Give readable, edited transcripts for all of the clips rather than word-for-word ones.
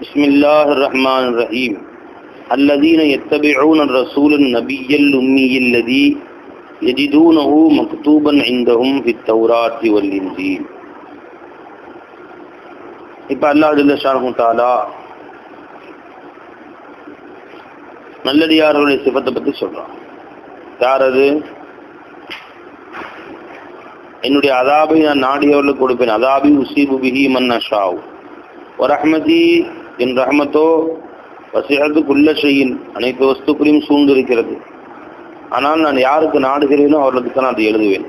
பிஸ்மில்லாஹிர் ரஹ்மானிர் ரஹீம். அல்லதீன யத்தபிஊன ரசூலன் நபிய்யல் உம்மியல் லதீ யஜிதூனஹு மக்தூபன் இன்தஹும் ஃபித் தௌராத்தி வல் இன்ஜீல். இப்போ அல்லாஹ் ஜல்ல ஷானஹு தஆலா நல்லடியார்களுடைய சிபத்தை பற்றி சொல்றான். யார் அது? என்னுடைய அதாபை நான் நாடியவர்களுக்கு கொடுப்பேன். அதாபி உசீபு பிஹி மன் அஷாவ் வ ரஹ்மதி, என் ரஹ்மத்தோ வசிஅத் குல்ல ஷைஇன், அனைத்து வஸ்துக்களையும் சூழ்ந்திருக்கிறது. ஆனால் நான் யாருக்கு நாடுகிறேனோ அவர்களுக்கு தான் அதை எழுதுவேன்.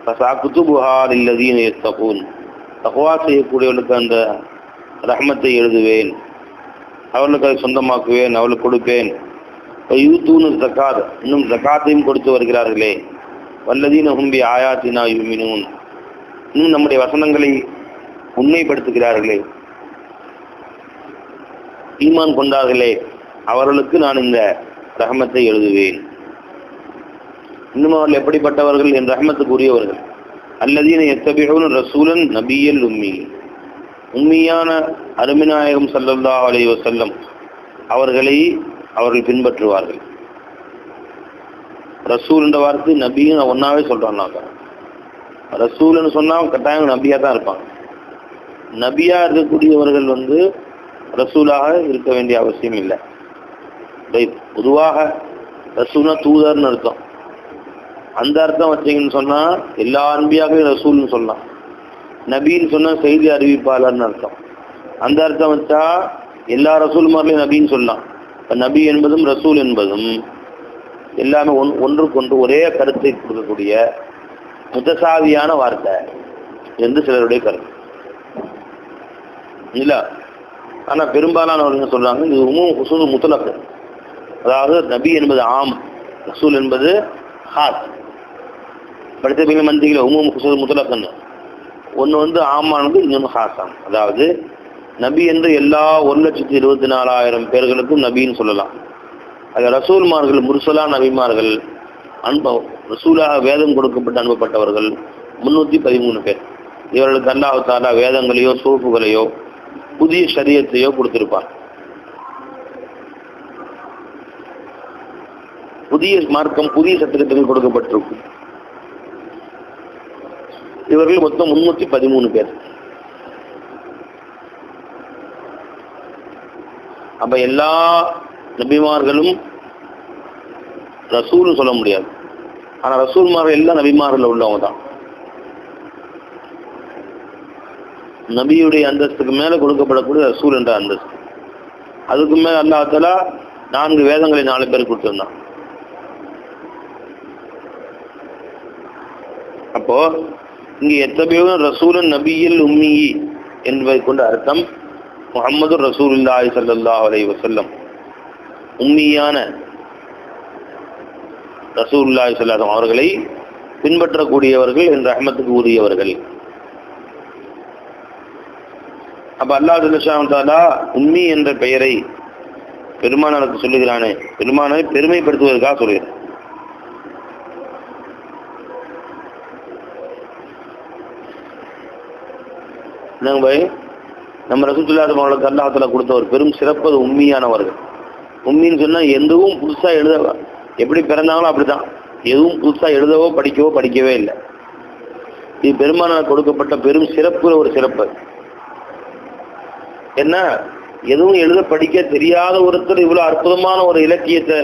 ஃபஸஅக்துபுஹா லில்லதீன யத்தகூன், தக்வா செய்யக்கூடியவர்களுக்கு அந்த ரஹ்மத்தை எழுதுவேன், அவர்களுக்கு அதை சொந்தமாக்குவேன், அவர்களுக்கு கொடுப்பேன். யூத்தூனு ஜகாத், இன்னும் ஜகாத்தையும் கொடுத்து வருகிறார்களே. வல்லதீன ஹும் பி ஆயாத்தினா யுமினூன், இன்னும் நம்முடைய வசனங்களை உண்மைப்படுத்துகிறார்களே, ஈமான் கொண்டார்களே, அவர்களுக்கு நான் இந்த ரஹ்மத்தை எழுதுவேன். இன்னும் அவர்கள் எப்படிப்பட்டவர்கள்? என் ரஹ்மத்துக்கு உரியவர்கள். அல்லதீன யத்தபிஊன ரசூலன் நபிய்யல் உம்மி, உம்மியான அருமைநாயகம் ஸல்லல்லாஹு அலைஹி வஸல்லம் அவர்களை அவர்கள் பின்பற்றுவார்கள். ரசூல் என்ற வார்த்தை நபின்னு ஒன்னாவே சொல்றாங்க. ரசூல்னு சொன்னா கட்டாயம் நபியா தான் இருப்பாங்க. நபியா இருக்கக்கூடியவர்கள் ரசூலாக இருக்க வேண்டிய அவசியம் இல்லை. பொதுவாக ரசூல்னா தூதர்னு அர்த்தம். அந்த அர்த்தம் வச்சீங்கன்னு சொன்னா எல்லா அன்பியாகவே ரசூல்னு சொல்லலாம். நபின்னு சொன்னா செய்தி அறிவிப்பாளர்னு அர்த்தம். அந்த அர்த்தம் வச்சா எல்லா ரசூல்மார்களையும் நபின்னு சொல்லலாம். இப்போ நபி என்பதும் ரசூல் என்பதும் எல்லாமே ஒன்றுக்கொன்று ஒரே கருத்தை கொடுக்கக்கூடிய முத்தசாவியான வார்த்தை என்று சிலருடைய கருத்து இல்லை. ஆனால் பெரும்பாலானவர்கள் சொல்றாங்க இது ஹுசூல் முத்தலக், அதாவது நபி என்பது ஆம், ரசூல் என்பது ஹாஸ். படித்த மந்திரிகள் ஹுசூல் முத்தலக்குன்னு ஒன்று ஆமானது, இன்னொன்று ஹாஸாம். அதாவது நபி என்று எல்லா 1,24,000 பேர்களுக்கும் நபின்னு சொல்லலாம். அது ரசூல்மார்கள், முர்சலா நபிமார்கள், ரசூலாக வேதம் கொடுக்கப்பட்டு அனுப்பப்பட்டவர்கள் 313 பேர். இவர்களுக்கு அல்லாஹ் தஆலா வேதங்களையோ சூஃபுகளையோ புதிய ஷரியத்தையோ கொடுத்திருப்பார். புதிய மார்க்கம், புதிய சட்டத்திட்டங்கள் கொடுக்கப்பட்டிருக்கும். இவர்கள் மொத்தம் 313 பேர். அப்ப எல்லா நபிமார்களும் ரசூல்னு சொல்ல முடியாது. ஆனா ரசூல்மார்கள் எல்லா நபிமார்கள் உள்ளவங்க தான். நபியுடைய அந்தஸ்துக்கு மேல கொடுக்கப்படக்கூடிய ரசூல் என்ற அந்தஸ்து. அதுக்கு மேல அல்லாஹ் தஆலா 4 வேதங்களை 4 பேர் கொடுத்திருந்தான். அப்போ இங்க எத்தபியூன ரசூலன் நபிய்யல் உம்மி என்பதை கொண்ட அர்த்தம் முஹம்மது ரசூலுல்லாஹி ஸல்லல்லாஹு அலைஹி வஸல்லம், உம்மியான ரசூலுல்லாஹி ஸல்லல்லாஹு அலைஹி அவர்களை பின்பற்றக்கூடியவர்கள் என் ரஹ்மத்துக்கு உரியவர்கள். அப்ப அல்லாஹ் ஜல்ல தஆலா உம்மி என்ற பெயரை பெருமானாருக்கு சொல்லுகிறானே, பெருமானாரை பெருமைப்படுத்துவதற்காக சொல்கிறார். நம்ம ரசூலுல்லாஹி அவர்களுக்கு அல்லாஹ் தஆலா கொடுத்த ஒரு பெரும் சிறப்பு அது உம்மியானவர்கள். உம்மின்னு சொன்னா எதுவும் புதுசா எழுத, எப்படி பிறந்தாங்களோ அப்படிதான், எதுவும் புதுசா எழுதவோ படிக்கவே இல்லை. இது பெருமானார் கொடுக்கப்பட்ட பெரும் சிறப்புல ஒரு சிறப்பு. என்ன, எதுவும் எழுத படிக்க தெரியாத ஒருத்தர் இவ்வளவு அற்புதமான ஒரு இலக்கியத்தை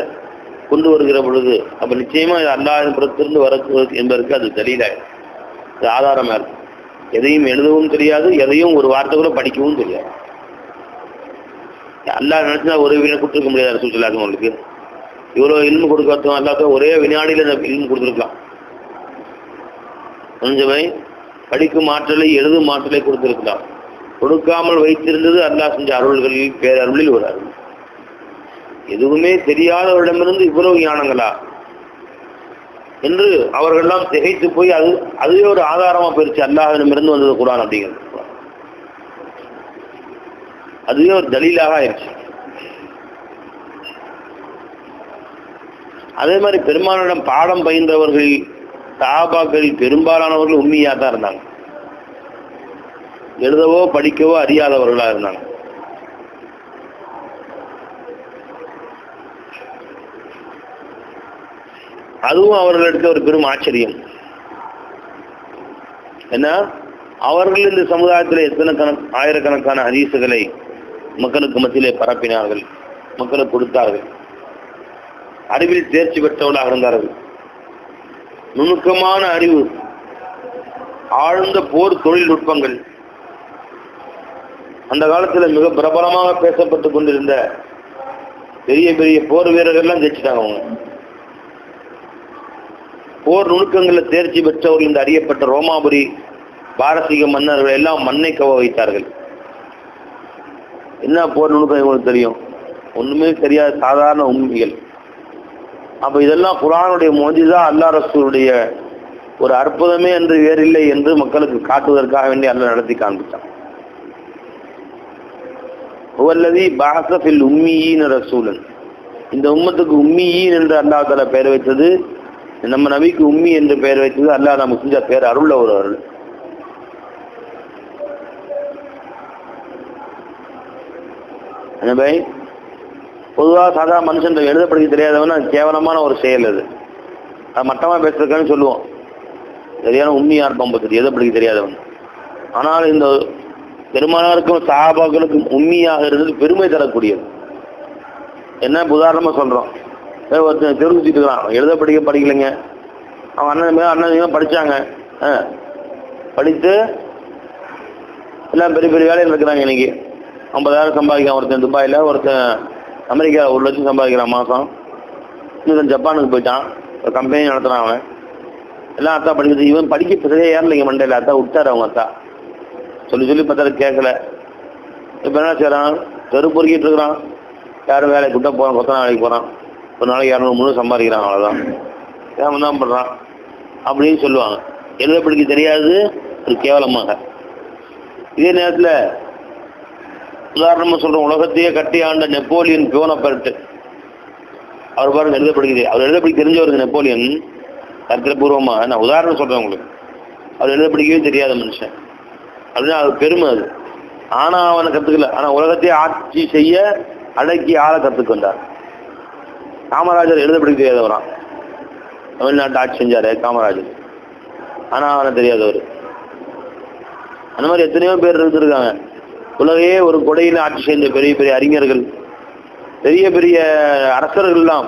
கொண்டு வருகிற பொழுது அப்ப நிச்சயமா இது அல்லாஹ்வின் புறத்திலிருந்து வர என்பதற்கு அது தெரியல, அது ஆதாரமா இருக்கு. எதையும் எழுதவும் தெரியாது, எதையும் ஒரு வார்த்தை கூட படிக்கவும் தெரியாது. அல்லாஹ் நினைச்சா ஒரு வினை கொடுத்துருக்க முடியாது. ரசூலுல்லாஹி அவங்களுக்கு இவ்வளவு இல்மு கொடுக்க அல்லாஹ் ஒரே வினாடியில இல்மு கொடுத்துருக்கலாம். கொஞ்சவை படிக்கும் ஆற்றலை, எழுதும் ஆற்றலை கொடுத்திருக்கலாம். கொடுக்காமல் வைத்திருந்தது அல்லாஹ் செஞ்ச அருள்களில் பேரருளில் ஒரு அருள். எதுவுமே தெரியாதவரிடமிருந்து இவ்வளவு ஞானங்களா என்று அவர்கள்லாம் திகைத்து போய் அதுவே ஒரு ஆதாரமா போயிருச்சு. அல்லாஹ்விடமிருந்து வந்தது குர்ஆன் அப்படிங்கிறது, அதுவே ஒரு தலீலாக ஆயிடுச்சு. அதே மாதிரி பெருமானிடம் பாடம் பயின்றவர்கள் சஹாபாக்களில் பெரும்பாலானவர்கள் உம்மியா தான் இருந்தாங்க. எழுதவோ படிக்கவோ அறியாதவர்களாக இருந்தாங்க. அதுவும் அவர்களிடத்தில் ஒரு பெரும் ஆச்சரியம். ஏன்னா அவர்கள் இந்த சமுதாயத்தில் எத்தனை ஆயிரக்கணக்கான ஹதீசுகளை மக்களுக்கு மத்தியிலே பரப்பினார்கள், மக்களுக்கு கொடுத்தார்கள். அறிவில் தேர்ச்சி பெற்றவர்களாக இருந்தார்கள். நுணுக்கமான அறிவு, ஆழ்ந்த போர் தொழில்நுட்பங்கள். அந்த காலத்தில் மிக பிரபலமாக பேசப்பட்டுக் கொண்டிருந்த பெரிய பெரிய போர் வீரர்கள்லாம் ஜெயிச்சிட்டாங்க. அவங்க போர் நுணுக்கங்களில் தேர்ச்சி பெற்றவர்கள் இந்த அறியப்பட்ட ரோமாபுரி பாரசீக மன்னர்கள் எல்லாம் மண்ணை கவ வைத்தார்கள். என்ன போர் நுணுக்கம் இவங்களுக்கு தெரியும்? ஒண்ணுமே தெரியாத சாதாரண உண்மைகள். அப்ப இதெல்லாம் குர்ஆனுடைய முஜிஸா, அல்லாஹ் ரசூலுடைய ஒரு அற்புதமே என்று வேறில்லை என்று மக்களுக்கு காட்டுவதற்காக வேண்டி அல்லாஹ் நடத்தி காண்பித்தான். ஹுவல்லதி பஅஸ ஃபில் உம்மீயீன ரசூலன். இந்த உம்மத்துக்கு உம்மீயீன் என்று அல்லாஹ் தஆலா பெயர் வைத்தது, நம்ம நபிக்கு உம்மி என்று பெயர் வைத்தது அல்லாஹ் நமக்கு செஞ்ச பேர் அருள். ஒரு அருள். என்ன பொதுவாக சாதா மனுஷன் எழுத படிக்க தெரியாதவன கேவலமான ஒரு செயல். அது மட்டமாக பேசுறதுக்கான்னு சொல்லுவோம். சரியான உண்மையா இருப்பான் பத்தி எழுத படிக்க தெரியாதவன். ஆனால் இந்த பெருமானாருக்கும் சஹாபாக்களுக்கும் உண்மையாக இருந்தது பெருமை தரக்கூடியது. என்ன உதாரணமா சொல்றோம், ஒருத்தன் தெரிஞ்சுட்டு இருக்கிறான், எழுத படிக்கலைங்க. அவன் அண்ணன் படிச்சாங்க, படித்து எல்லாம் பெரிய பெரிய வேலையில் இருக்கிறாங்க. இன்னைக்கு 50,000 சம்பாதிக்கிறான் ஒருத்தன் துபாயில், ஒருத்தன் அமெரிக்காவில் 1 லட்சம் சம்பாதிக்கிறான் மாதம். இன்னொருத்தன் ஜப்பானுக்கு போயிட்டான், ஒரு கம்பெனி நடத்துகிறான். அவன் எல்லாம் அத்தா படிக்கிறது. இவன் படிக்க சரியாக ஏறலைங்க மண்டையில். அத்தா விட்டார். அவங்க அத்தா சொல்லி பார்த்தாரு, கேட்கல. இப்போ என்ன செய்கிறான், தெரு பொறுக்கிட்டு இருக்கிறான். யாரும் வேலைக்கு கூட்ட போகிறான், கொத்தனா வேலைக்கு போகிறான். ஒரு நாளைக்கு 200-300 சம்பாதிக்கிறான். அவ்வளோதான், ஏன் தான் பண்ணுறான் அப்படின்னு சொல்லுவாங்க. எழுத படிக்க தெரியாது ஒரு கேவலமாக. இதே நேரத்தில் உதாரணமாக சொல்கிறோம், உலகத்தையே கட்டி ஆண்ட நெப்போலியன் போனபர்ட், அவர் பாருங்க எழுத படிக்கிறது. அவர் எழுத படிக்க தெரிஞ்சவருக்கு நெப்போலியன். கருத்தில் பூர்வமாக நான் உதாரணம் சொல்கிறேன் உங்களுக்கு. அவர் எழுத படிக்கவே தெரியாத மனுஷன் அப்படின்னா அது பெருமை. அது ஆனால் அவனை கற்றுக்கல. ஆனால் உலகத்தையே ஆட்சி செய்ய அடக்கி ஆள கற்றுக்கு வந்தார். காமராஜர் எழுத படிக்க தெரியாதவரான். தமிழ்நாட்டை ஆட்சி செஞ்சார் காமராஜர். ஆனால் அவனை தெரியாதவர். அந்த மாதிரி எத்தனையோ பேர் இருந்திருக்காங்க. உலகையே ஒரு கொடையில் ஆட்சி செய்த பெரிய பெரிய அறிஞர்கள், பெரிய பெரிய அரசர்கள்லாம்.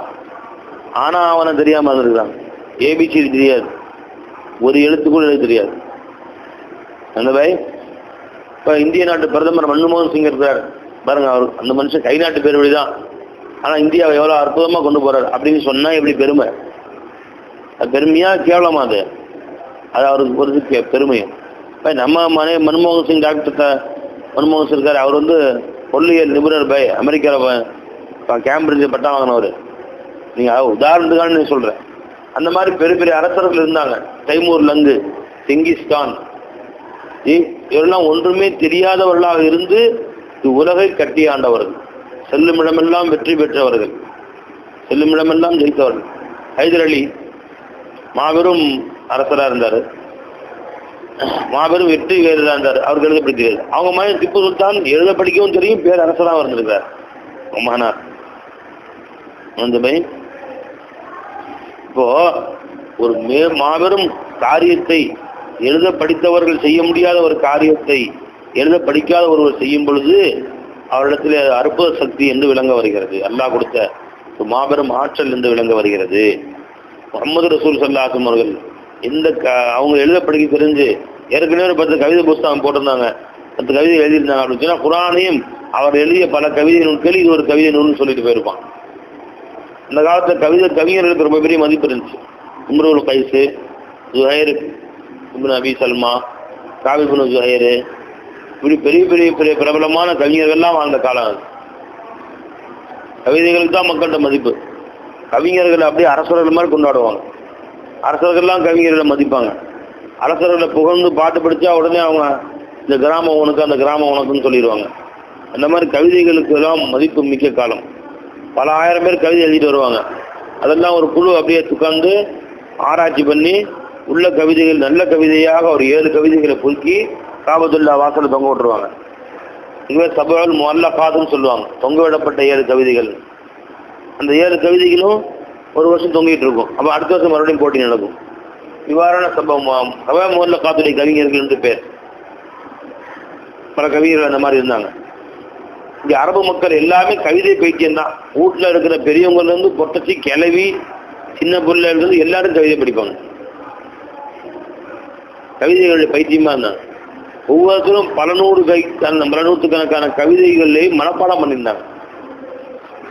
ஆனால் அவனை தெரியாமல் இருந்திருக்காங்க. ஏபிசி தெரியாது, ஒரு எழுத்துக்குள் எழுத தெரியாது. அந்த பாய் இப்போ இந்திய நாட்டு பிரதமர் மன்மோகன் சிங் இருக்கிறார் பாருங்க. அவர் அந்த மனுஷன் கை நாட்டு பேர் வழிதான். ஆனால் இந்தியாவை எவ்வளோ அற்புதமாக கொண்டு போறார் அப்படின்னு சொன்னால் எப்படி பெருமை. அது பெருமையா கேவலமா? அது அவருக்கு ஒரு பெருமையும். இப்போ நம்ம மன்மோகன் சிங் டாக்டர் மன்மோகன் சிங் இருக்கார். அவர் பொருளியல் நிபுணர் பை அமெரிக்காவில் கேம்பிரிட்ஜ் பட்டம் வாங்கினவர். நீங்கள் உதாரணத்துக்கான சொல்கிறேன். அந்த மாதிரி பெரிய பெரிய அரசர்கள் இருந்தாங்க. தைமூர் லங்கு, செங்கிஸ்கான், இவரெல்லாம் ஒன்றுமே தெரியாதவர்களாக இருந்து உலகை கட்டி ஆண்டவர்கள். செல்லுமிடமெல்லாம் வெற்றி பெற்றவர்கள், செல்லுமிடமெல்லாம் ஜெயித்தவர்கள். ஹைதர் அலி மாபெரும் அரசராக இருந்தார், மாபெரும் வெற்றி வீரராக இருந்தார். அவருக்கு எழுத படிக்கிறது. அவங்க மாதிரி திப்பு சுல்தான் எழுத படிக்கவும் தெரியும், பேர் அரசராக இருந்திருக்கார். மகானார் அந்த பையன் இப்போ ஒரு மாபெரும் காரியத்தை எழுத படித்தவர்கள் செய்ய முடியாத ஒரு காரியத்தை எழுத படிக்காத ஒருவர் செய்யும் பொழுது அவரிடத்தில் அற்புத சக்தி என்று விளங்க வருகிறது. அல்லாஹ் கொடுத்த மாபெரும் ஆற்றல் என்று விளங்க வருகிறது. முஹம்மது ரசூல் ஸல்லல்லாஹு அலைஹி வஸல்லம் அவர்கள் அவங்க எழுத படிக்க தெரிஞ்சு ஏற்கனவே ஒரு 10 கவிதை புஸ்தகம் போட்டிருந்தாங்க, 10 கவிதை எழுதியிருந்தாங்க அப்படின்னு சொன்னா குர்ஆனையும் அவர் எழுதிய பல கவிதை நூல்கள் இது ஒரு கவிதை நூல்னு சொல்லிட்டு போயிருப்பான். அந்த காலத்தில் கவிஞர்களுக்கு ரொம்ப பெரிய மதிப்பு இருந்துச்சு. இம்ருல் கைஸ், ஜுஹைர் இப்னு அபி சல்மா, காபி இப்னு ஜுஹைர், இப்படி பெரிய பெரிய பெரிய பிரபலமான கவிஞர்கள்லாம் வாழ்ந்த காலம் அது. கவிதைகளுக்கு தான் மக்கள்கிட்ட மதிப்பு. கவிஞர்களை அப்படியே அரசர்கள் மாதிரி கொண்டாடுவாங்க. அரசர்கள்லாம் கவிஞர்களை மதிப்பாங்க. அரசர்களை புகழ்ந்து பாட்டு படித்தா உடனே அவங்க இந்த கிராமம் உனக்கு அந்த கிராமம் உனக்குன்னு சொல்லிடுவாங்க. அந்த மாதிரி கவிதைகளுக்கு எல்லாம் மதிப்பு மிக்க காலம். பல ஆயிரம் பேர் கவிதை எழுதிட்டு வருவாங்க. அதெல்லாம் ஒரு குழு அப்படியே உட்கார்ந்து ஆராய்ச்சி பண்ணி உள்ள கவிதைகள் நல்ல கவிதையாக ஒரு 7 கவிதைகளை பொறுக்கி காபத்துல்லா வாசலை தொங்க விட்டுருவாங்க. இங்கே சபுல் முஅல்லகாத்துன்னு சொல்லுவாங்க, தொங்க விடப்பட்ட 7 கவிதைகள். அந்த 7 கவிதைகளும் ஒரு வருஷம் தொங்கிட்டு இருக்கும். அப்போ அடுத்த வருஷம் மறுபடியும் போட்டி நடக்கும். இவ்வாறான சம்பவம். முதல்ல காத்துடைய கவிஞர்கள் என்று பேர். பல கவிஞர்கள் அந்த மாதிரி இருந்தாங்க. இங்க அரபு மக்கள் எல்லாமே கவிதை பைத்தியம் தான். வீட்டில் இருக்கிற பெரியவங்கள்ல இருந்து பொட்டச்சி கிளவி சின்ன பொருள்ல இருந்து எல்லாரும் கவிதை படிப்பாங்க. கவிதைகளுடைய பைத்தியமா இருந்தாங்க. ஒவ்வொருத்தரும் பல நூற்றுக்கணக்கான கவிதைகளே மனப்பாடம் பண்ணியிருந்தாங்க.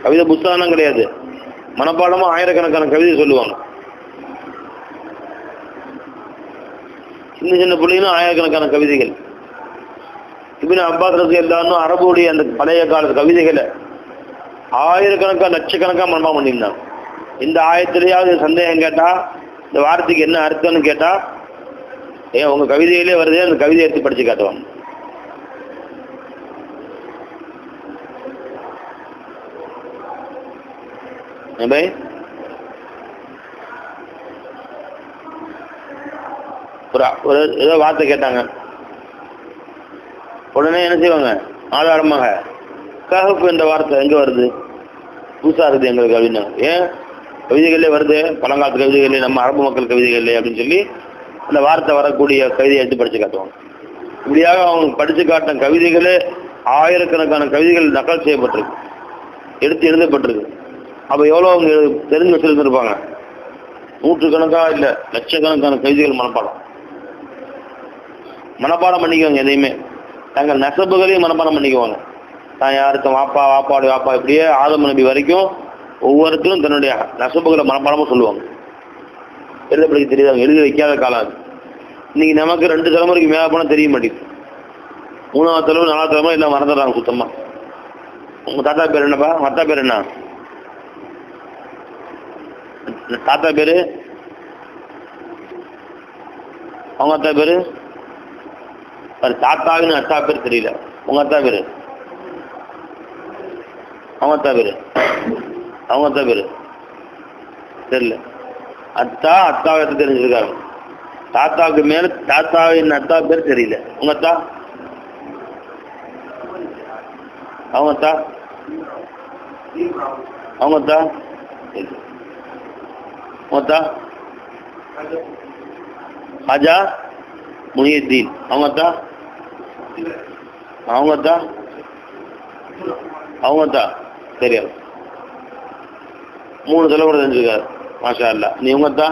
கவிதை புத்தகம் கிடையாது, மனப்பாடமா ஆயிரக்கணக்கான கவிதை சொல்லுவாங்க. சின்ன சின்ன பிள்ளைங்களும் ஆயிரக்கணக்கான கவிதைகள். இப்னு அப்பாஸ் ரலியல்லாஹு அன்ஹு அரபுடைய அந்த பழைய கால கவிதைகளை ஆயிரக்கணக்கான லட்சக்கணக்காக மனப்பாடம் பண்ணியிருந்தாங்க. இந்த ஆயத்திலேயாவது சந்தேகம் கேட்டா, இந்த வார்த்தைக்கு என்ன அர்த்தம்னு கேட்டா, ஏன் உங்க கவிதையிலே வருதே, அந்த கவிதையை எடுத்து படிச்சு காட்டுவாங்க. ஏதோ வார்த்தை கேட்டாங்க, உடனே என்ன செய்வாங்க, ஆதாரமாக கஹப் என்ற வார்த்தை எங்க வருது, புதுசா இருக்குது எங்களுக்கு அப்படின்னா. ஏன் கவிதைகளே வருது, பழங்காலத்து கவிதைகளே, நம்ம அரபு மக்கள் கவிதைகளே அப்படின்னு சொல்லி அந்த வார்த்தை வரக்கூடிய கவிதையை எடுத்து படிச்சு காட்டுவாங்க. இப்படியாக அவங்க படிச்சு காட்டின கவிதைகளே ஆயிரக்கணக்கான கவிதைகள் நகல் செய்யப்பட்டிருக்கு, எடுத்து எழுதப்பட்டிருக்கு. அப்போ எவ்வளோ அவங்க தெரிஞ்சு வச்சிருந்துருப்பாங்க. நூற்றுக்கணக்கா இல்லை லட்சக்கணக்கான கவிதைகள் மனப்பாடம் பண்ணிக்குவாங்க. எதையுமே தங்கள் நெசப்புகளையும் மனப்பாடம் பண்ணிக்குவாங்க. தான் யாருக்கும் வாப்பா வாப்பாடு வாப்பா இப்படியே ஆதம் நபி வரைக்கும் ஒவ்வொருத்தரும் தன்னுடைய நெசப்புகளை மனப்பாடமாக சொல்லுவாங்க. எழுதப்படிக்க தெரியாதவங்க, எழுதி வைக்காத காலம் அது. இன்னைக்கு நமக்கு 2 தலைமுறைக்கு மேலே போனால் தெரிய மாட்டேங்குது. 3ஆவது தலைமுறை 4ஆவது தலைமுறை எல்லாம் மறந்துடுறாங்க சுத்தமா. உங்க தாத்தா பேர் என்னப்பா, அத்தா பேர் என்ன, தாத்தா பேரு, அவங்க அத்தா பேரு, தாத்தாவுன்னு அத்தா பேர் தெரியல. உங்க அத்தா பேரு, அவங்க அத்தா பேரு, அவங்க அத்தா பேரு தெரியல. அத்தாவை தெரிஞ்சிருக்காங்க. தாத்தாவுக்கு மேல தாத்தாவின் அத்தா பேர் தெரியல. உங்க அத்தா, அவங்க அத்தா, அவங்க அத்தா, உங்க அத்தா ஹாஜா முஹியுத்தீன், அவங்க அத்தா, அவங்க அத்தா, அவங்க அத்தா தெரியாது. 3 தலைமுறை தெரிஞ்சிருக்காரு. மாஷா அல்லா. நீ உங்க அத்தா,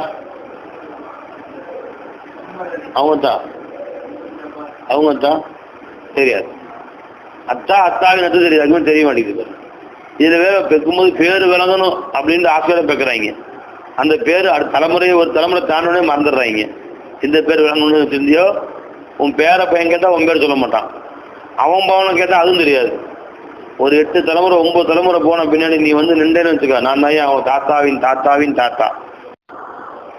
அவங்க அத்தா, அவங்க அத்தா தெரியாது. அத்தாவின் அத்தா தெரியாது, அதுமே தெரிய மாட்டேங்குது. இதில் வேற பெக்கும்போது பேர் விளங்கணும் அப்படின்னு ஆசையோட பெக்குறாங்க. அந்த பேர் அடுத்த தலைமுறையை ஒரு தலைமுறை தாண்டோடனே மறந்துடுறாங்க. இந்த பேர் விளங்கணும்னு தெரிஞ்சியோ, உன் பேரை பையன் கேட்டால் உன் பேர் சொல்ல மாட்டான். அவன் பவனம் கேட்டால் அதுவும் தெரியாது. ஒரு 8 தலைமுறை 9 தலைமுறை போன பின்னாடி நீ நின்றேன்னு வச்சுக்க, நான் தான் அவன் தாத்தாவின் தாத்தாவின் தாத்தா.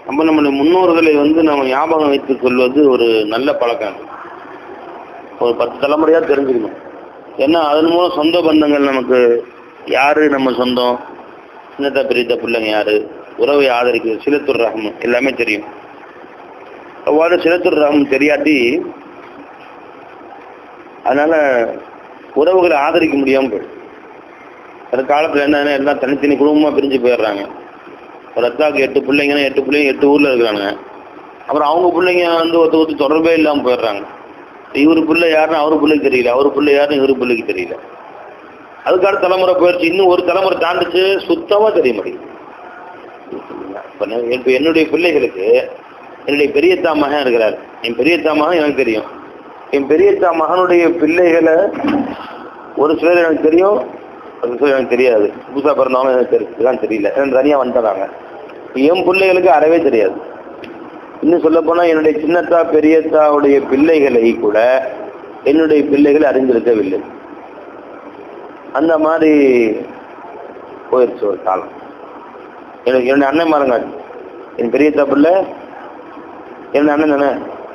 நம்மளுடைய முன்னோர்களை நம்ம ஞாபகம் வைத்துக் கொள்வது ஒரு நல்ல பழக்கம். ஒரு 10 தலைமுறையாக தெரிஞ்சுக்கணும். ஏன்னா அதன் மூலம் சொந்த பந்தங்கள் நமக்கு யாரு, நம்ம சொந்தம், சின்னத்தா பெரியத்தா பிள்ளைங்க யாரு, உறவை ஆதரிக்கிறது, சிலத்துர் ரஹம் எல்லாமே தெரியும். அவ்வாறு சிலத்துர் ரஹம் தெரியாட்டி அதனால உறவுகளை ஆதரிக்க முடியாமல் போயிடும். அந்த காலத்தில் என்ன எல்லாம் தனித்தனி குடும்பமாக பிரிஞ்சு போயிடுறாங்க. ஒரு அத்தாவுக்கு 8 பிள்ளைங்கன்னா 8 பிள்ளைங்க 8 ஊரில் இருக்கிறாங்க. அப்புறம் அவங்க பிள்ளைங்க ஒருத்தர் தொடர்பே இல்லாமல் போயிடுறாங்க. இவர் பிள்ளை யாருன்னு அவர் பிள்ளைக்கு தெரியல, அவர் பிள்ளை யாருன்னு இவர் பிள்ளைக்கு தெரியல. அதுக்கான தலைமுறை போயிடுச்சு. இன்னும் ஒரு தலைமுறை தாண்டிச்சு, சுத்தமாக தெரிய மாட்டேங்குது. இப்போ என்னுடைய பிள்ளைகளுக்கு என்னுடைய பெரியத்தா மகன் இருக்கிறார். என் பெரியத்தா மகன் எனக்கு தெரியும். என் பெரியத்தா மகனுடைய பிள்ளைகளை ஒரு சிலர் எனக்கு தெரியும், ஒரு சிலர் எனக்கு தெரியாது. புதுசாக பிறந்தவங்க எனக்கு தெரியல, எனக்கு தனியாக வந்துட்டாங்க. என் பிள்ளைகளுக்கு அறவே தெரியாது. இன்னும் சொல்ல போனால் என்னுடைய சின்னத்தா பெரியத்தாவுடைய பிள்ளைகளை கூட என்னுடைய பிள்ளைகளை அறிந்திருக்கவில்லை. அந்த மாதிரி போயிடுச்சு ஒரு காலம். என்னுடைய அண்ணன் மாருங்க, என் பெரியத்தா பிள்ளை என்னுடைய அண்ணன் தானே,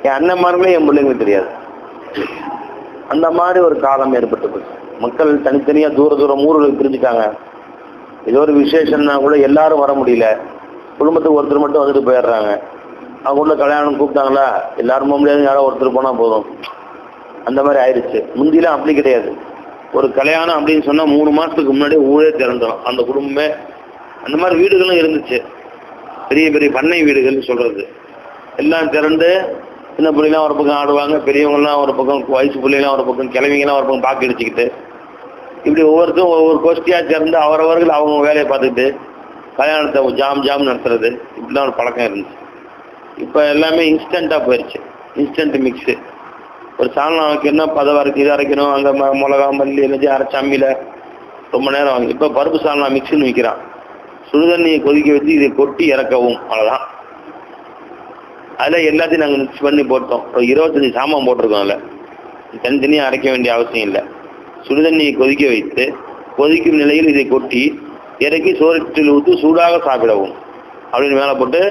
என் அண்ணன் மாருங்களே என் பிள்ளைங்களுக்கு தெரியாது. அந்த மாதிரி ஒரு காலம் ஏற்பட்டு போச்சு. மக்கள் தனித்தனியாக தூரம் ஊர்களுக்கு பிரிஞ்சுட்டாங்க. ஏதோ ஒரு விசேஷம்னா கூட எல்லாரும் வர முடியல. குடும்பத்துக்கு ஒருத்தர் மட்டும் வந்துட்டு போயிடுறாங்க. அவங்க உள்ள கல்யாணம் கூப்பிட்டாங்களா, எல்லாரும் போக முடியாது, யாரோ ஒருத்தர் போனால் போதும். அந்த மாதிரி ஆயிடுச்சு. முந்திலாம் அப்படி கிடையாது. ஒரு கல்யாணம் அப்படின்னு சொன்னால் 3 மாதத்துக்கு முன்னாடியே ஊரே திறந்துடும். அந்த குடும்பமே அந்த மாதிரி வீடுகளும் இருந்துச்சு. பெரிய பெரிய பண்ணை வீடுகள்னு சொல்றது எல்லாம் திரண்டு சின்ன பிள்ளைலாம் ஒரு பக்கம் ஆடுவாங்க, பெரியவங்கலாம் ஒரு பக்கம், வயசு பிள்ளைலாம் ஒரு பக்கம், கிழவிங்கலாம் ஒரு பக்கம் பாக்கு அடிச்சுக்கிட்டு இப்படி ஒவ்வொருத்தரும் ஒவ்வொரு கோஷ்டியாக சேர்ந்து அவரவர்கள் அவங்க வேலையை பார்த்துக்கிட்டு கல்யாணத்தை ஜாம் நடத்துறது இப்படிலாம் ஒரு பழக்கம் இருந்துச்சு. இப்போ எல்லாமே இன்ஸ்டண்ட்டாக போயிடுச்சு. Instant mix. ஒரு சால்னா வைக்கணும், பதம் அரைக்கணும், இது அரைக்கணும், அங்கே மிளகா மல்லி எல்லாத்தையும் அரைச்சி அம்மியில் ரொம்ப நேரம் வாங்கி. இப்போ பருப்பு சால்னா மிக்ஸுன்னு விற்கிறான். சுடுதண்ணியை கொதிக்க வச்சு இதை கொட்டி இறக்கவும், அவ்வளோதான். அதில் எல்லாத்தையும் நாங்கள் மிக்ஸ் பண்ணி போட்டோம். ஒரு 25 சாமான் போட்டிருக்கோம். அதில் தனித்தனியாக அரைக்க வேண்டிய அவசியம் இல்லை. சுடுதண்ணியை கொதிக்க வைத்து கொதிக்கும் நிலையில் இதை கொட்டி இறக்கி சோற்றில் ஊற்றி சூடாக சாப்பிடவும் அப்படின்னு மேலே போட்டு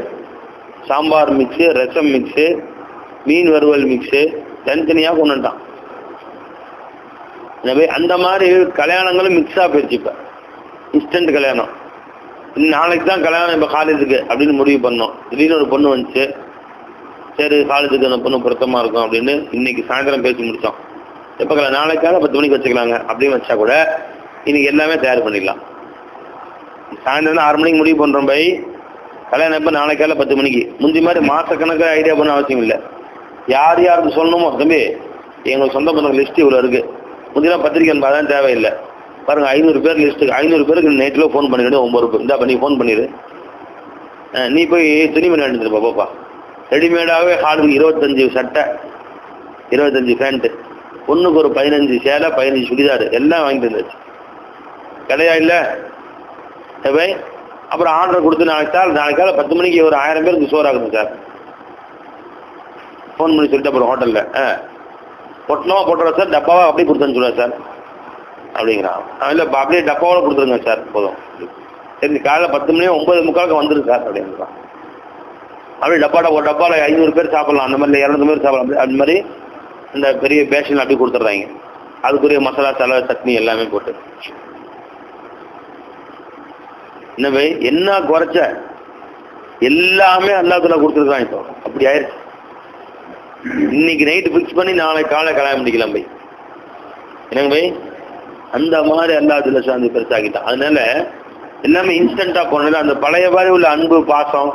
சாம்பார் மிக்ஸு, ரசம் மிக்ஸு, மீன் வறுவல் மிக்ஸு தனித்தனியாக கொண்டுட்டான். எனவே அந்த மாதிரி கல்யாணங்களும் மிக்ஸாக போயிடுச்சு. இப்போ இன்ஸ்டன்ட் கல்யாணம். நாளைக்கு தான் கல்யாணம் இப்போ காலேஜுக்கு அப்படின்னு முடிவு பண்ணோம். திடீர்னு ஒரு பொண்ணு வந்துச்சு. சரி காலேஜுக்கு அந்த பொண்ணு பொருத்தமாக இருக்கும் அப்படின்னு இன்னைக்கு சாயந்தரம் பேசி முடித்தோம். எப்போ கல்யாணம்? நாளைக்காக 10 மணிக்கு வச்சுக்கலாங்க அப்படின்னு வச்சா கூட இன்னைக்கு எல்லாமே தயார் பண்ணிடலாம். சாயந்தரம் 6 மணிக்கு முடிவு பண்ணுறோம். பை கல்யாணம் எப்போ? நாளைக்கால 10 மணிக்கு. முந்தி மாதிரி மாதக்கணக்காக ஐடியா பண்ண அவசியம் இல்லை. யார் யாருக்கு சொல்லணுமோ, தம்பி எங்களுக்கு சொந்த பந்தங்க லிஸ்ட்டு இவ்வளோ இருக்குது, முந்திலாம் பத்திரிக்கை அனுப்பாதான் தேவையில்லை. பாருங்கள் 500 பேர் லிஸ்ட்டுக்கு 500 பேருக்கு நேற்றில் ஃபோன் பண்ணிக்கிட்டு 9 பேர் இந்தா பண்ணி ஃபோன் பண்ணிடு. நீ போய் துணிமணி எடுத்துருப்பா பாப்பா. ரெடிமேடாகவே ஹார்டுக்கு 25 சட்டை, 25 பேண்ட்டு, பொண்ணுக்கு ஒரு 15 சேலை, 15 சுடிதார் எல்லாம் வாங்கிட்டு இருந்துச்சு. கிடையா இல்லை பை. அப்புறம் ஆர்டர் கொடுத்து நாளைக்கால 10 மணிக்கு ஒரு 1000 பேருக்கு சோறு ஆகுது சார். ஃபோன் பண்ணி சொல்லிட்டு அப்புறம் ஹோட்டலில் பொட்டலமாக போட்டுறோம் சார், டப்பாவாக அப்படியே கொடுத்தேன்னு சொல்லுவேன் சார் அப்படிங்கிறான். இல்லை அப்படியே டப்பாவோட கொடுத்துருங்க சார் போதும். சரி காலையில் 10 மணி 9:45 வந்துடும் சார் அப்படிங்கிறான். அப்படியே ஒரு டப்பாவில் 500 பேர் சாப்பிட்லாம், அந்த மாதிரி 200 பேர் சாப்பிடலாம். அந்த மாதிரி இந்த பெரிய பேஷன் அப்படி கொடுத்துட்றாங்க. அதுக்குரிய மசாலா தலை சட்னி எல்லாமே போட்டு. என்ன பை என்ன குறைச்ச? எல்லாமே அல்லாஹ்வுல கொடுத்துருக்கான். இப்போ அப்படி ஆயிடுச்சு. இன்னைக்கு நைட்டு ஃபிக்ஸ் பண்ணி நாளைக்கு காலை கல்யாணம் பண்ணிக்கலாம் பை. என்னங்க பை? அந்த மாதிரி அல்லாஹ்வுல சார்ந்து பெருசாகிட்டான். அதனால எல்லாமே இன்ஸ்டண்ட்டாக போனதில்லை. அந்த பழைய மாதிரி உள்ள அன்பு பாசம்.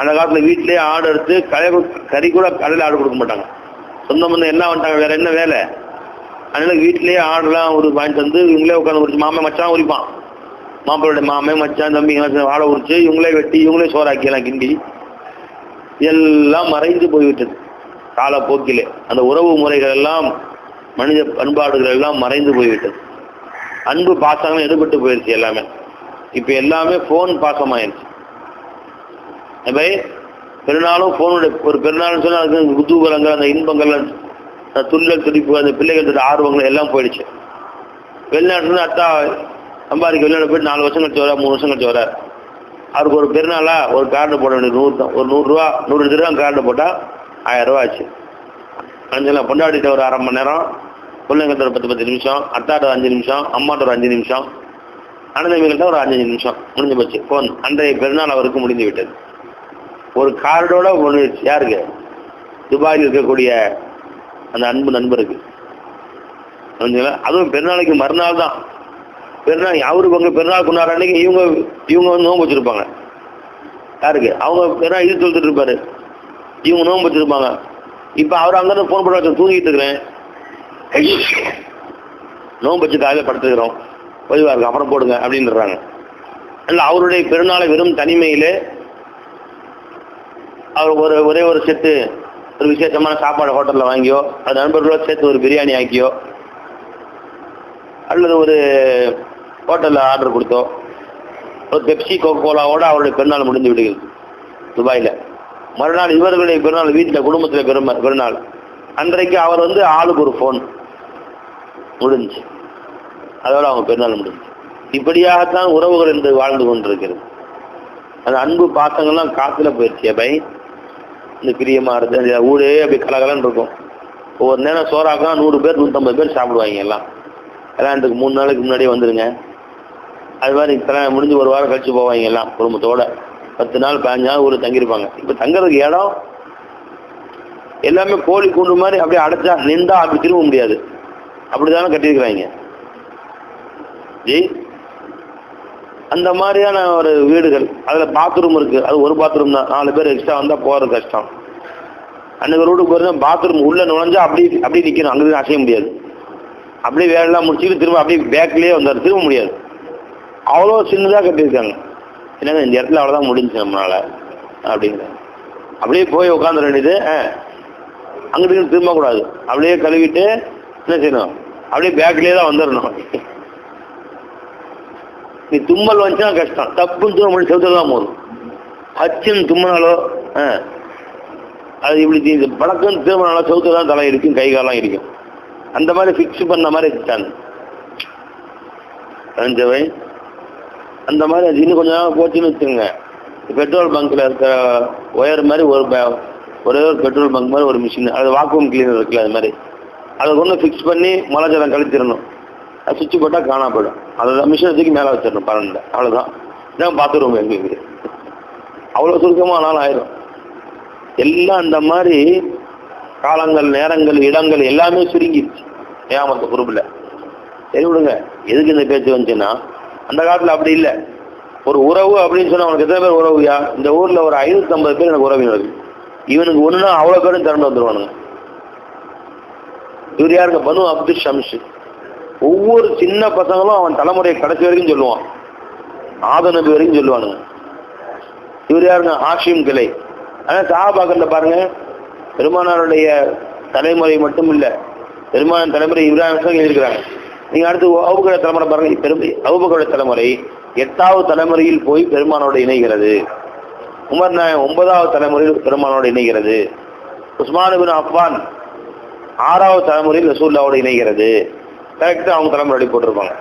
அந்த காலத்தில் வீட்டிலேயே ஆடு எடுத்து கறி கூட கடையில் ஆடு கொடுக்க மாட்டாங்க. சொந்த பந்தம் எல்லாம் வந்துட்டாங்க, வேற என்ன வேலை? அதனால வீட்டிலேயே ஆடுலாம் ஒரு வாங்கிட்டு வந்து இவங்களே உட்காந்து உரிச்சு, மாமன் மச்சான் உரிப்பான். மாப்பிள்ளோட மாமன் மச்சான் தம்பி ஆடை உரிச்சு இவங்களே வெட்டி இவங்களே சோறாக்கியெல்லாம் கிண்டி எல்லாம் மறைந்து போய்விட்டது காலப்போக்கிலே. அந்த உறவு முறைகள் எல்லாம், மனித பண்பாடுகள் எல்லாம் மறைந்து போய்விட்டது. அன்பு பாசங்களும் எடுபட்டு போயிடுச்சு எல்லாமே. இப்போ எல்லாமே ஃபோன் பாசமாயிருச்சு. பை பெருநாளும் ஃபோனுடைய ஒரு பெருநாள்னு சொன்னால் அதுக்கு குதூகலங்கள், அந்த இன்பங்கள், அந்த துள்ளல் துடிப்பு, அந்த பிள்ளைகளோட ஆர்வங்கள் எல்லாம் போயிடுச்சு. வெளிநாட்டுல அத்தா சம்பாதிக்க வெளிநாடு போயிட்டு 4 வருஷம் கழிச்சு வர, 3 வருஷம் கழிச்சு வர. அவருக்கு ஒரு பெருநாளா ஒரு கார்டு போட வேண்டியது 100 தான். ஒரு 100 ரூபா 100 திரகம் கார்டு போட்டால் 1000 ரூபா ஆச்சு. அஞ்செல்லாம் கொண்டாடிட்ட ஒரு 1/2 மணி நேரம், பிள்ளைங்கிட்ட ஒரு 10 நிமிஷம், அத்தாட்ட ஒரு 5 நிமிஷம், அம்மாட்ட ஒரு 5 நிமிஷம், அண்ணன் ஒரு 5 நிமிஷம் முடிஞ்சு போச்சு. ஃபோன் அன்றைய பெருநாள் அவருக்கு முடிந்து விட்டது. ஒரு கார்டோட ஒன்று யாருக்கு? துபாயில் இருக்கக்கூடிய அந்த அன்பு நண்பருக்கு. அதுவும் பெருநாளைக்கு மறுநாள் தான் பெருநாள். அவருக்கு அவங்க பெருநாள் கொண்டாடுற அன்னைக்கு இவங்க வந்து நோன்பு வச்சிருப்பாங்க. யாருக்கு? அவங்க பெருநாள் இது சொல்லிட்டு இருப்பாரு, இவங்க நோன்பு வச்சிருப்பாங்க. இப்போ அவர் அங்கேருந்து ஃபோன் பண்ண தூங்கிட்டு இருக்கிறேன், நோன்பு வச்சு காலையில் படுத்துக்கிறோம், பொதுவாக இருக்கு அப்புறம் போடுங்க அப்படின்றாங்க. இல்லை அவருடைய பெருநாளை வெறும் தனிமையிலே அவர் ஒரே ஒரு செட்டு ஒரு விசேஷமான சாப்பாடு ஹோட்டலில் வாங்கியோ, அது நண்பர்களோடு சேர்த்து ஒரு பிரியாணி ஆக்கியோ, அல்லது ஒரு ஹோட்டலில் ஆர்டர் கொடுத்தோ, ஒரு பெப்சி கோகோலாவோடு அவருடைய பெருநாள் முடிந்து விடுகிறது துபாயில். மறுநாள் இவர்களுடைய பெருநாள் வீட்டில் குடும்பத்தில் பெருநாள். அன்றைக்கு அவர் வந்து ஆளுக்கு ஒரு ஃபோன் முடிஞ்சு, அதோட அவங்க பெருநாள் முடிஞ்சு. இப்படியாகத்தான் உறவுகள் என்று வாழ்ந்து கொண்டிருக்கிறது. அந்த அன்பு பாசங்கள்லாம் காத்துல போயிடுச்சு பை. இந்த பிரியமா இருந்து ஊரே அப்படி கலகலன்னு இருக்கும். ஒவ்வொரு நேரம் சோறாக்கா 100 பேர் 150 பேர் சாப்பிடுவாங்க. எல்லாம் கல்யாணத்துக்கு 3 நாளைக்கு முன்னாடியே வந்துடுங்க. அது மாதிரி கல்யாணம் முடிஞ்சு 1 வாரம் கழிச்சு போவாங்க எல்லாம் குடும்பத்தோட. 10 நாள் 15 நாள் ஊரில் தங்கியிருப்பாங்க. இப்போ தங்குறதுக்கு இடம் எல்லாமே கோழி கூண்டு மாதிரி அப்படியே அடைச்சா நின்றா அப்படி திரும்ப முடியாது, அப்படிதானே கட்டியிருக்கிறாங்க. ஜி அந்த மாதிரியான ஒரு வீடுகள், அதில் பாத்ரூம் இருக்குது, அது ஒரு பாத்ரூம் தான், 4 பேர் எக்ஸ்ட்ரா வந்தால் போகிறது கஷ்டம். அன்றைக்கு ரோட்டுக்கு போகிறது பாத்ரூம் உள்ளே நுழைஞ்சா அப்படி நிற்கணும், அங்கே அசைய முடியாது. அப்படியே வேலைலாம் முடிச்சுட்டு திரும்ப அப்படியே பேக்லேயே வந்தார், திரும்ப முடியாது. அவ்வளோ சின்னதாக கட்டியிருக்காங்க. என்னங்க இந்த இடத்துல அவ்வளோதான் முடிஞ்சு நம்மளால் அப்படிங்கிற. அப்படியே போய் உட்காந்துட வேண்டியது. அங்கிட்டு திரும்பக்கூடாது, அப்படியே கழுவிட்டு என்ன செய்யணும், அப்படியே பேக்லேயே தான் வந்துடணும். நீ தும்மல் வந்துச்சுன்னா கஷ்டம், தப்புன்னு தூரம் பண்ணி செலுத்த தான் போதும். அச்சுன்னு தும்மினாலோ அது இப்படி பழக்கம் திரும்பினாலோ செலுத்த தான் தலை இருக்கும், கை காலம் இருக்கும். அந்த மாதிரி ஃபிக்ஸ் பண்ண மாதிரி வச்சுட்டாங்க ரஞ்சவை. அந்த மாதிரி அது இன்னும் கொஞ்சம் நாள் போச்சுன்னு வச்சுக்கோங்க, பெட்ரோல் பங்க்கில் இருக்கிற ஒயர் மாதிரி ஒரே ஒரு பெட்ரோல் பங்க் மாதிரி ஒரு மிஷின், அது வாக்குவம் கிளீனர் இருக்குல்ல, அது மாதிரி அதை கொண்டு ஃபிக்ஸ் பண்ணி மழை ஜலம் கழிச்சிடணும். அது சுவிட்ச் போட்டால் காணா போயிடும். அதை மிஷினை தூக்கி மேலே வச்சிடணும் பரண்ட, அவ்வளோதான். இதான் பார்த்துருவோம் எங்களுக்கு. அவ்வளோ சுருக்கமாக ஆனாலும் ஆயிரும். எல்லாம் அந்த மாதிரி காலங்கள், நேரங்கள், இடங்கள் எல்லாமே சுருங்கிடுச்சு ஏமாத்த குரூப்பில். சரி விடுங்க, எதுக்கு இந்த பேச்சு வந்துச்சுன்னா, அந்த காலத்தில் அப்படி இல்லை. ஒரு உறவு அப்படின்னு சொன்னால் அவனுக்கு எத்தனை பேர் உறவுயா? இந்த ஊரில் ஒரு 550 பேர் எனக்கு உறவினர்கள். இவனுக்கு ஒன்றுனா அவ்வளோ பேரும் திரண்டு வந்துடுவானுங்க. இவர் யாருங்க? பனு அப்துல் ஷம்ஸ். ஒவ்வொரு சின்ன பசங்களும் அவன் தலைமுறையை கடைசி வரைக்கும் சொல்லுவான், ஆத நபி வரைக்கும் சொல்லுவானுங்க. இவர் யாருங்க? ஹாஷிம் கிளை. ஆனால் சஹாபாக்கள்ல பாருங்க, பெருமானாருடைய தலைமுறை மட்டும் இல்லை, பெருமான தலைமுறை இப்ராஹிம் எழுதியிருக்கிறாங்க. நீங்கள் அடுத்து அபூபக்கர் தலைமுறை பாருங்க. அபூபக்கர் தலைமுறை 8வது தலைமுறையில் போய் பெருமானோடு இணைகிறது. உமர் நாயகம் 9வது தலைமுறையில் பெருமானோடு இணைகிறது. உஸ்மான் இப்னு அஃபான் 6வது தலைமுறையில் ரசூலுல்லாஹோடு இணைகிறது. கரெக்டாக அவங்க தலைமுறை போட்டிருப்பாங்க.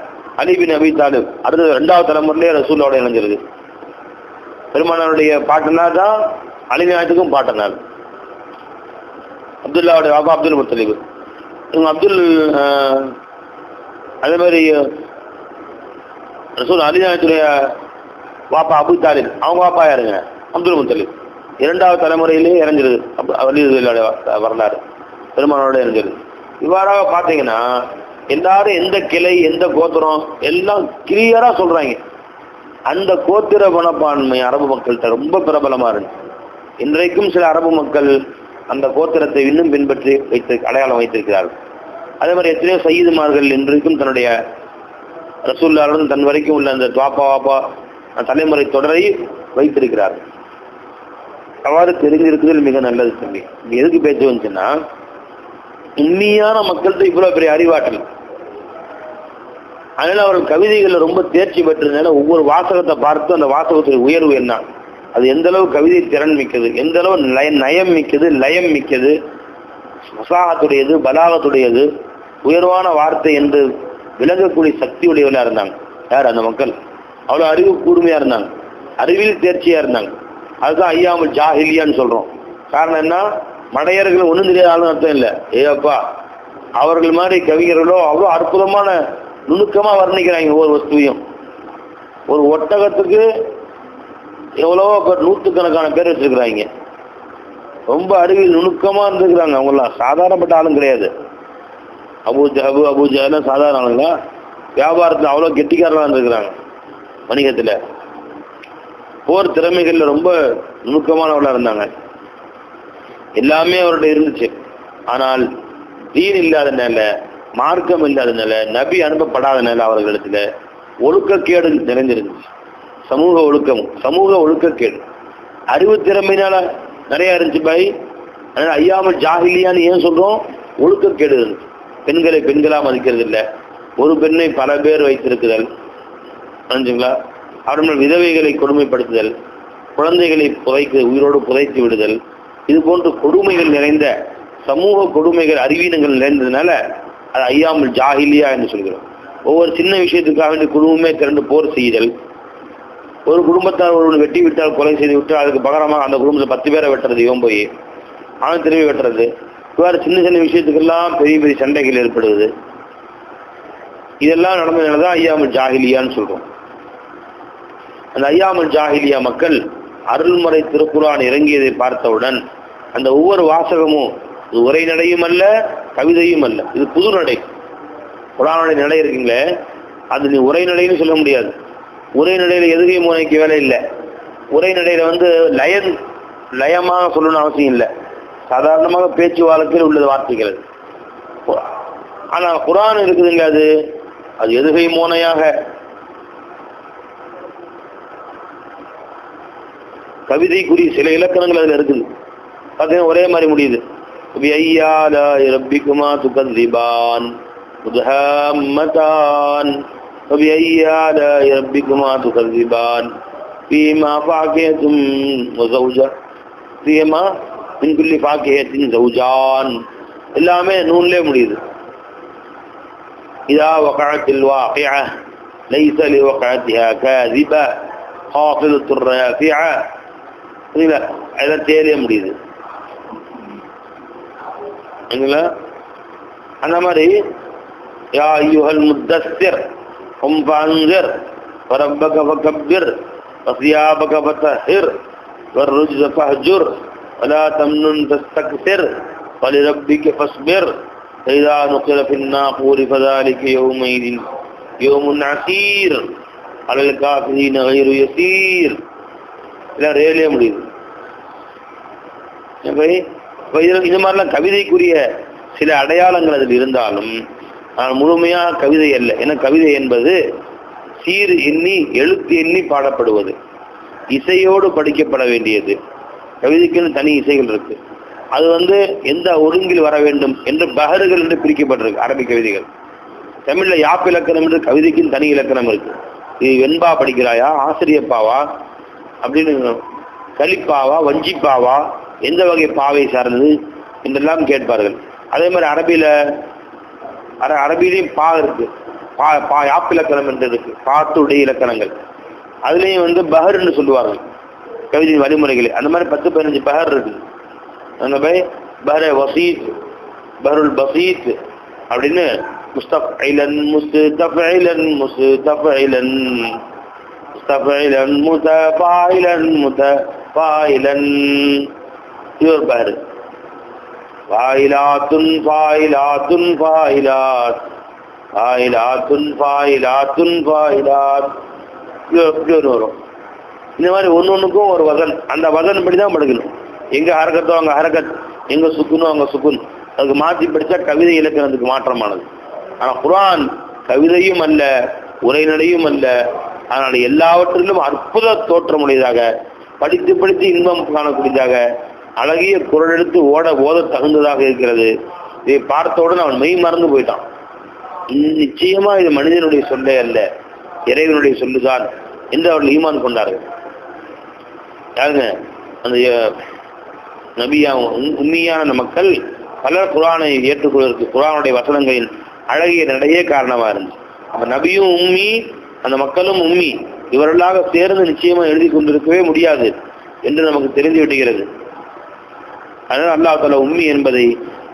அலி பின் அபி தாலிப் அடுத்தது 2வது தலைமுறையிலே ரசூலுல்லாஹோடு இணைஞ்சிருக்கு. பெருமானாருடைய பாட்டனார் தான் அலி நாயகத்துக்கும் பாட்டனார். அப்துல்லாவுடைய வாப்பா அப்துல் முத்தலிப். இவங்க அதே மாதிரி ரசூல் அலி நாயகத்துடைய வாப்பா அபு தாலிப், அவங்க வாப்பா யாருங்க? அப்துல் முத்தலிப். 2வது தலைமுறையிலே இறஞ்சிருது அலியுடைய வரலாறு, பெருமானோட இறஞ்சிருது. இவ்வாறாக பார்த்தீங்கன்னா எல்லாரும் எந்த கிளை, எந்த கோத்திரம் எல்லாம் கிளியரா சொல்றாங்க. அந்த கோத்திர மனப்பான்மை அரபு மக்கள்கிட்ட ரொம்ப பிரபலமா இருக்கு. இன்றைக்கும் சில அரபு மக்கள் அந்த கோத்திரத்தை இன்னும் பின்பற்றி அடையாளம் வைத்திருக்கிறார்கள். அதே மாதிரி எத்தனையோ சையீதுமார்கள் இன்றைக்கும் தன்னுடைய ரசூலுல்லாஹ் தன் வரைக்கும் உள்ள அந்த வாப்பா தலைமுறை தொடரை வைத்திருக்கிறார்கள். அவ்வாறு தெரிஞ்சிருக்குதல் மிக நல்லது. தம்பி எதுக்கு பேச்சு வந்துச்சுன்னா, உண்மையான மக்கள்கிட்ட இவ்வளவு பெரிய அறிவாற்றல். அதனால அவர்கள் கவிதைகளில் ரொம்ப தேர்ச்சி பெற்றதுனால ஒவ்வொரு வாசகத்தை பார்த்து அந்த வாசகத்துடைய உயர்வு என்ன, அது எந்த அளவு கவிதை திறன் மிக்கது, எந்த அளவு நயம் மிக்கது, லயம் மிக்கது, மசாகத்துடையது, பலாகத்துடையது, உயர்வான வார்த்தை என்று விளங்கக்கூடிய சக்தி உடையவர்களாக இருந்தாங்க. யார் அந்த மக்கள்? அவ்வளோ அறிவு கூர்மையாக இருந்தாங்க, அறிவில் தேர்ச்சியாக இருந்தாங்க. அதுதான் ஐயாமுல் ஜாஹிலியான்னு சொல்கிறோம். காரணம் என்ன? மடையர்கள் ஒன்றும் தெரியாதாலும் அர்த்தம் இல்லை. ஏப்பா அவர்கள் மாதிரி கவிஞர்களோ அவ்வளோ அற்புதமான நுணுக்கமாக வர்ணிக்கிறாங்க ஒவ்வொரு வஸ்துவையும். ஒரு ஒட்டகத்துக்கு எவ்வளவோ நூற்றுக்கணக்கான பேர் வச்சிருக்கிறாங்க. ரொம்ப அறிவில் நுணுக்கமாக இருந்துக்கிறாங்க. அவங்களாம் சாதாரணப்பட்ட ஆளும் கிடையாது. அபூஜெல்லாம் சாதாரண ஆளுங்களா? வியாபாரத்தில் அவ்வளோ கெட்டிக்காரலாம் இருந்துக்கிறாங்க. வணிகத்தில் போர் திறமைகளில் ரொம்ப நுணுக்கமானவர்களாக இருந்தாங்க. எல்லாமே அவர்கிட்ட இருந்துச்சு. ஆனால் தீன் இல்லாதனால, மார்க்கம் இல்லாதனால, நபி அனுப்பப்படாதனால அவர்களிடத்துல ஒழுக்கக்கேடு நிறைஞ்சிருந்துச்சு. சமூக ஒழுக்கக்கேடு, அறிவு திறமையினால நிறைய இருந்துச்சு பாய். அதனால ஐயாமல் ஜாஹிலியான்னு ஏன் சொல்றோம்? ஒழுக்கக்கேடு இருந்துச்சு. பெண்களை பெண்களா மதிக்கிறது இல்லை, ஒரு பெண்ணை பல பேர் வைத்திருக்குதல், புரிஞ்சுங்களா? அவர்கள் விதவைகளை கொடுமைப்படுத்துதல், குழந்தைகளை உயிரோடு புதைத்து விடுதல், இது போன்ற கொடுமைகள் நிறைந்த சமூக கொடுமைகள், அறிவீனங்கள் நிறைந்ததுனால அது ஐயாமுல் ஜாஹிலியா என்று சொல்கிறோம். ஒவ்வொரு சின்ன விஷயத்துக்காக வேண்டிய குடும்பமே திரண்டு போர் செய்தல், ஒரு குடும்பத்தார் ஒருவன் வெட்டி விட்டால், கொலை செய்து விட்டால் அதுக்கு பகரமாக அந்த குடும்பத்தில் 10 பேரை வெட்டுறது, இவன் போய் அவன் திரும்பி வெட்டுறது, இவ்வாறு சின்ன சின்ன விஷயத்துக்கெல்லாம் பெரிய பெரிய சண்டைகள் ஏற்படுவது, இதெல்லாம் நடந்ததுனால தான் ஐயாமுல் ஜாஹிலியான்னு சொல்றோம். அந்த ஐயாமுல் ஜாஹிலியா மக்கள் அருள்முறை திருக்குர்ஆன் இறங்கியதை பார்த்தவுடன் அந்த ஒவ்வொரு வாசகமும் இது உரை நடையும் அல்ல, கவிதையும் அல்ல, இது புது நடை. குர்ஆனுடைய நடை இருக்குங்களே, அது நீ உரை நடைன்னு சொல்ல முடியாது. உரைநடையில் எதுகை மோனைக்கு வேலை இல்லை. உரைநடையில் வந்து லயமாக சொல்லணும்னு அவசியம் இல்லை. சாதாரணமாக பேச்சு வழக்கில் உள்ளது வார்த்தைகள். ஆனால் குர்ஆன் இருக்குதுங்க, அது எதுகை மோனையாக கவிதைக்குரிய சில இலக்கணங்கள் அதில் இருக்குது. பார்த்தீங்கன்னா ஒரே மாதிரி முடியுது. ரப்பிக்குமா துகذிபான் முதஹம்மதான் ரப்பிக்குமா துகذிபான் ஃபீமா ஃபாகிஹத்தும் வஸௌஜா ஃபீமா மின் குல்லி ஃபாகிஹத்தின் ஸௌஜான் எல்லாமே நூன்லே முடியுது. இதா வகஅத்தில் வாகிஅ லைஸ லிவகஅத்திஹா காதிபா ஹாஃபிதத்துர் ராஃபிஅ புரியல, அதெல்லாம் தேலே முடியுது. அந்த மாதிரி யா அய்யுஹல் முத்தஸ்ஸிர் கும் ஃபஅன்ஸிர் வரப்பக ஃபகப்பிர் வஸியாபக ஃபதஹிர் வர்ருஜ்ஸ ஃபஹ்ஜுர் வலா தம்னுன் தஸ்தக்ஸிர் வலிரப்பிக ஃபஸ்பிர் ஃபஇதா நுகிர ஃபின்னாகூரி ஃபذلك யௌமைதின் யௌமுன் அஸீர் அலல் காஃபிரீன கைரு யஸீர் எல்லாம் ரேலே முடியுது. இது மாதிரிலாம் கவிதைக்குரிய சில அடையாளங்கள் அதில் இருந்தாலும் முழுமையாக கவிதை அல்ல. ஏன்னா கவிதை என்பது சீர் எண்ணி எழுத்து எண்ணி பாடப்படுவது, இசையோடு படிக்கப்பட வேண்டியது. கவிதைக்குன்னு தனி இசைகள் இருக்கு. அது வந்து எந்த ஒழுங்கில் வர வேண்டும் என்று பஹர்கள் என்று பிரிக்கப்பட்டிருக்கு அரபி கவிதைகள். தமிழில் யாப் இலக்கணம் என்று கவிதைக்குன்னு தனி இலக்கணம் இருக்கு. இது வெண்பா படிக்கிறாயா, ஆசிரியப்பாவா அப்படின்னு, கலிப்பாவா, வஞ்சிப்பாவா, எந்த வகை பாவை சார்ந்தது என்றெல்லாம் கேட்பார்கள். அதே மாதிரி அரபிலையும் பா இருக்கு, பா யாப் இலக்கணம் என்று இருக்கு, பாத்துடைய இலக்கணங்கள். அதுலேயும் வந்து பஹர்ன்னு சொல்லுவார்கள் கவிதை வழிமுறைகளை. அந்த மாதிரி 10-15 பஹர் இருக்குது. அந்த பஹர வசீத், பஹருல் பசீத் அப்படின்னு முஸ்தஃபைலன் முஸ்தஃபைலன் முஸ்தஃபைலன் முஸ்தஃபைலன் முதஃபாயிலன் முதஃபாயிலன் இது ஒரு பஹர். ஃபாயிலாத்துன் ஃபாயிலாத்துன் ஃபாயிலாத் ஃபாயிலாத்துன் ஃபாயிலாத்துன் ஃபாயிலாத் இப்படி ஒரு வரும். இந்த மாதிரி ஒன்னொன்றுக்கும் ஒரு வசன், அந்த வசன் படி தான் படிக்கணும். எங்க ஹரக்கத்தோ அங்கே ஹரக்கத், எங்க சுக்குனோ அங்கே சுக்குன். அதுக்கு மாற்றி படித்தா கவிதை இலக்கணத்துக்கு மாற்றமானது. ஆனால் குர்ஆன் கவிதையும் அல்ல, உரைநடையும் அல்ல. அதனால எல்லாவற்றிலும் அற்புத தோற்றமுடையதாக, படித்து படித்து இன்பம் காணக்கூடியதாக, அழகிய குரல் எடுத்து ஓத தகுந்ததாக இருக்கிறது. இதை பார்த்தவுடன் அவன் மெய் மறந்து போயிட்டான். நிச்சயமா இது மனிதனுடைய சொல்லே அல்ல, இறைவனுடைய சொல்லுதான் என்று அவர்கள் ஈமான் கொண்டார்கள். யாருங்க? அந்த உண்மையான மக்கள் பலர் குர்ஆனை ஏற்றுக்கொள்வதற்கு குர்ஆனுடைய வசனங்களின் அழகிய நடையே காரணமாக இருந்துச்சு. அப்ப நபியும் உம்மி, அந்த மக்களும் உம்மி, இவர்களாக சேர்ந்து நிச்சயமா எழுதி கொண்டிருக்கவே முடியாது என்று நமக்கு தெரிந்து விடுகிறது. அதனால் அல்லாஹ் தஆலா உம்மி என்பதை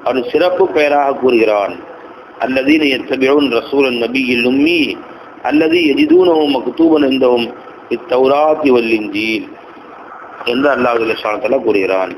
அவன் சிறப்பு பெயராக கூறுகிறான். அல்லதீன யத்தபிஊன ரசூலன் நபியில் உம்மி அல்லதி யஜிதூனஹு மக்தூபன் இந்தஹும் இத்தௌராத்தி வல் இன்ஜீல் என்று அல்லாஹ் ஜல்ல ஷானஹு கூறுகிறான்.